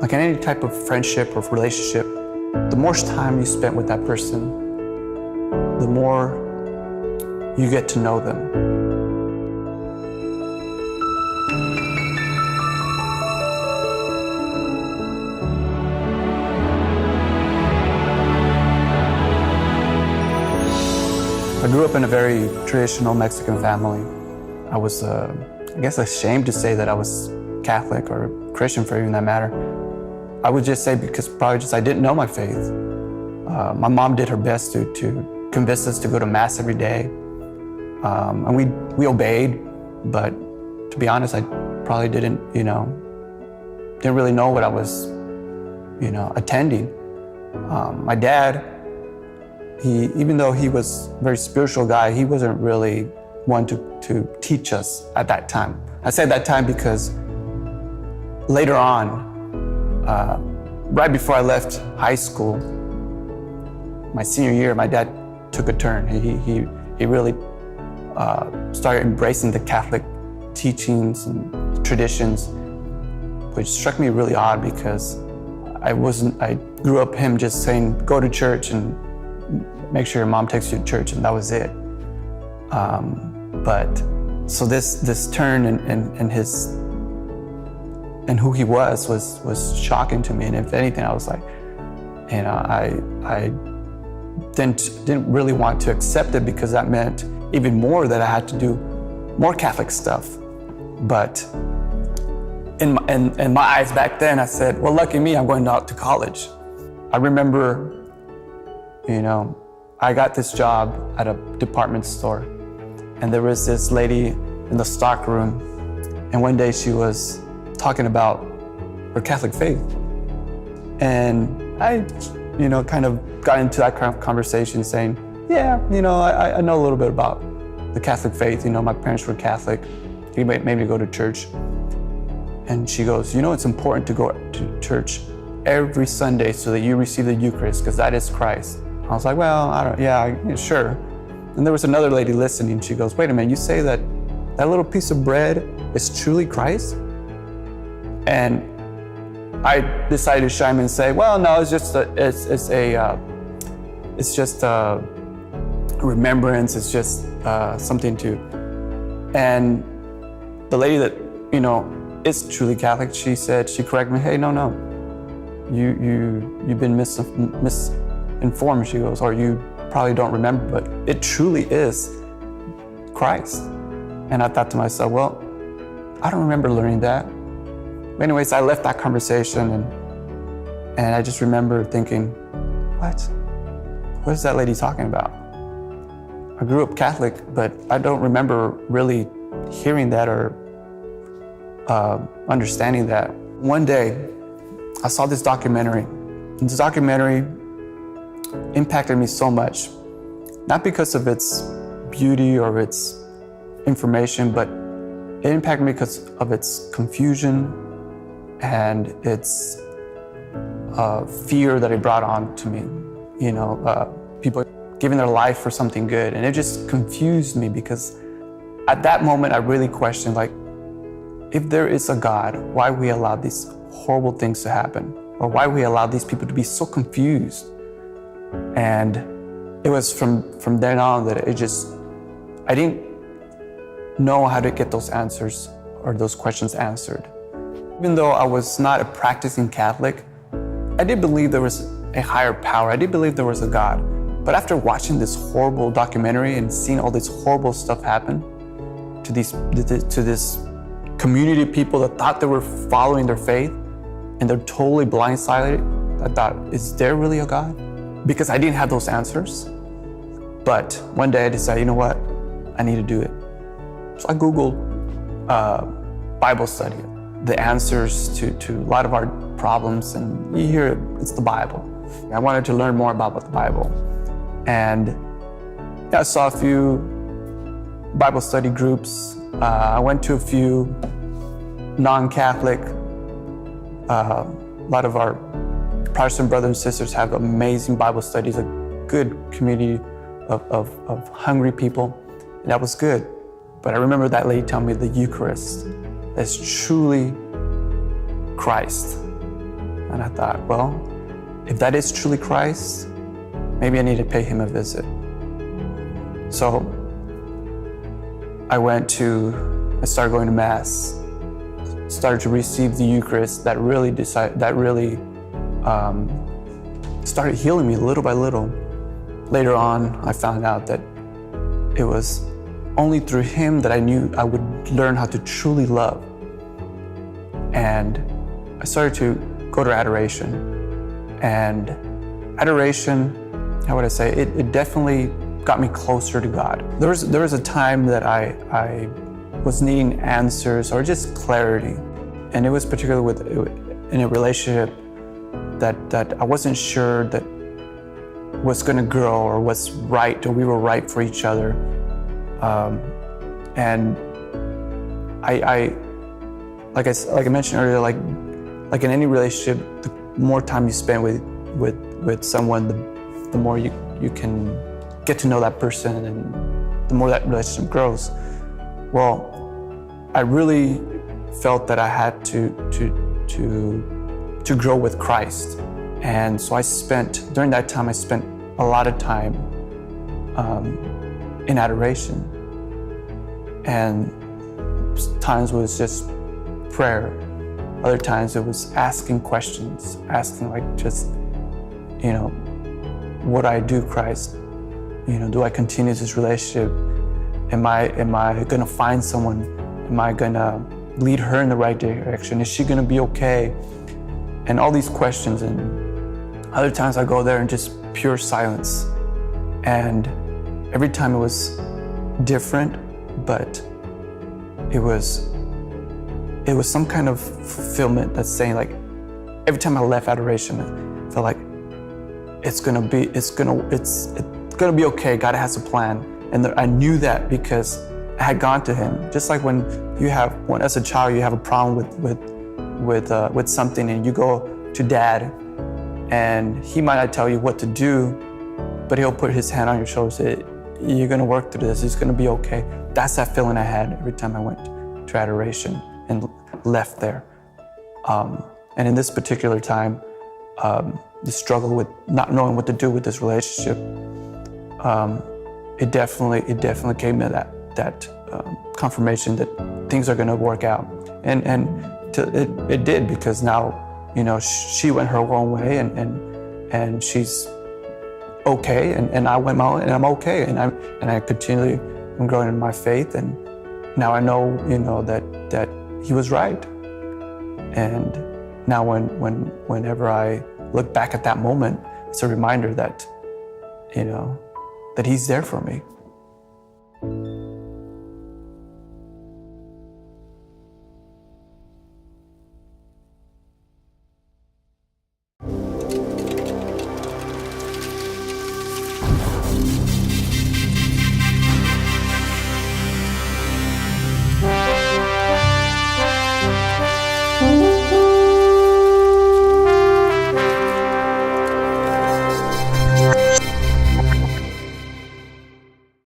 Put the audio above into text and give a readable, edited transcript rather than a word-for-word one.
Like in any type of friendship or relationship, the more time you spend with that person, the more you get to know them. I grew up in a very traditional Mexican family. I was, I guess, ashamed to say that I was Catholic or Christian for even that matter. I would just say because probably just I didn't know my faith. My mom did her best to convince us to go to Mass every day. And we obeyed, but to be honest, I probably didn't really know what I was, attending. My dad, even though he was a very spiritual guy, he wasn't really one to teach us at that time. I say that time because later on, right before I left high school, my senior year, my dad took a turn. He really started embracing the Catholic teachings and traditions, which struck me really odd because I grew up him just saying, go to church and make sure your mom takes you to church, and that was it. But so this turn and his and who he was shocking to me. And if anything, I was like, I didn't really want to accept it because that meant even more that I had to do more Catholic stuff. But in my eyes back then, I said, well, lucky me, I'm going out to college. I remember, I got this job at a department store, and there was this lady in the stock room, and one day she was talking about her Catholic faith. And I, kind of got into that kind of conversation saying, yeah, I know a little bit about the Catholic faith. My parents were Catholic. He made me go to church. And she goes, it's important to go to church every Sunday so that you receive the Eucharist, because that is Christ. I was like, well, sure. And there was another lady listening. She goes, wait a minute, you say that little piece of bread is truly Christ? And I decided to chime in and say, well, no, it's just a remembrance. It's just something to. And the lady that is truly Catholic, she corrected me, hey, no, you've been misinformed. She goes, or you probably don't remember, but it truly is Christ. And I thought to myself, well, I don't remember learning that. Anyways, I left that conversation and I just remember thinking, what is that lady talking about? I grew up Catholic, but I don't remember really hearing that or understanding that. One day, I saw this documentary. And this documentary impacted me so much, not because of its beauty or its information, but it impacted me because of its confusion and its fear that it brought on to me. People giving their life for something good. And it just confused me because at that moment, I really questioned, if there is a God, why we allow these horrible things to happen? Or why we allow these people to be so confused? And it was from then on that I didn't know how to get those answers or those questions answered. Even though I was not a practicing Catholic, I did believe there was a higher power. I did believe there was a God. But after watching this horrible documentary and seeing all this horrible stuff happen to this community of people that thought they were following their faith and they're totally blindsided, I thought, is there really a God? Because I didn't have those answers. But one day I decided, you know what? I need to do it. So I Googled Bible study, the answers to a lot of our problems, and you hear it's the Bible. I wanted to learn more about the Bible. And I saw a few Bible study groups. I went to a few non-Catholic. A lot of our Protestant brothers and sisters have amazing Bible studies, a good community of hungry people, and that was good. But I remember that lady telling me the Eucharist is truly Christ. And I thought, well, if that is truly Christ, maybe I need to pay him a visit. So I started going to Mass, started to receive the Eucharist that really started healing me little by little. Later on, I found out that it was only through him that I knew I would learn how to truly love. And I started to go to Adoration. And Adoration, how would I say, it definitely got me closer to God. There was a time that I was needing answers or just clarity. And it was particularly in a relationship that I wasn't sure that was gonna grow or was right, or we were right for each other. And like I mentioned earlier, like in any relationship, the more time you spend with someone, the more you can get to know that person, and the more that relationship grows. Well, I really felt that I had to grow with Christ. And so during that time, I spent a lot of time in adoration. And times it was just prayer. Other times it was asking questions, asking what do I do, Christ? Do I continue this relationship? Am I gonna find someone? Am I gonna lead her in the right direction? Is she gonna be okay? And all these questions. And other times I go there in just pure silence. And every time it was different, but it was some kind of fulfillment that's saying, like, every time I left Adoration, I felt like it's gonna be okay. God has a plan. And I knew that because I had gone to him. Just like when as a child, you have a problem with something, and you go to dad, and he might not tell you what to do, but he'll put his hand on your shoulder and say, you're gonna work through this, it's gonna be okay. That's that feeling I had every time I went to Adoration and left there. And in this particular time, the struggle with not knowing what to do with this relationship, it definitely gave me that confirmation that things are gonna work out. And it did, because now, she went her own way, and she's okay, and I went my own, and I'm okay, and I continually am growing in my faith, and now I know, that he was right. And now whenever I look back at that moment, it's a reminder that, that he's there for me.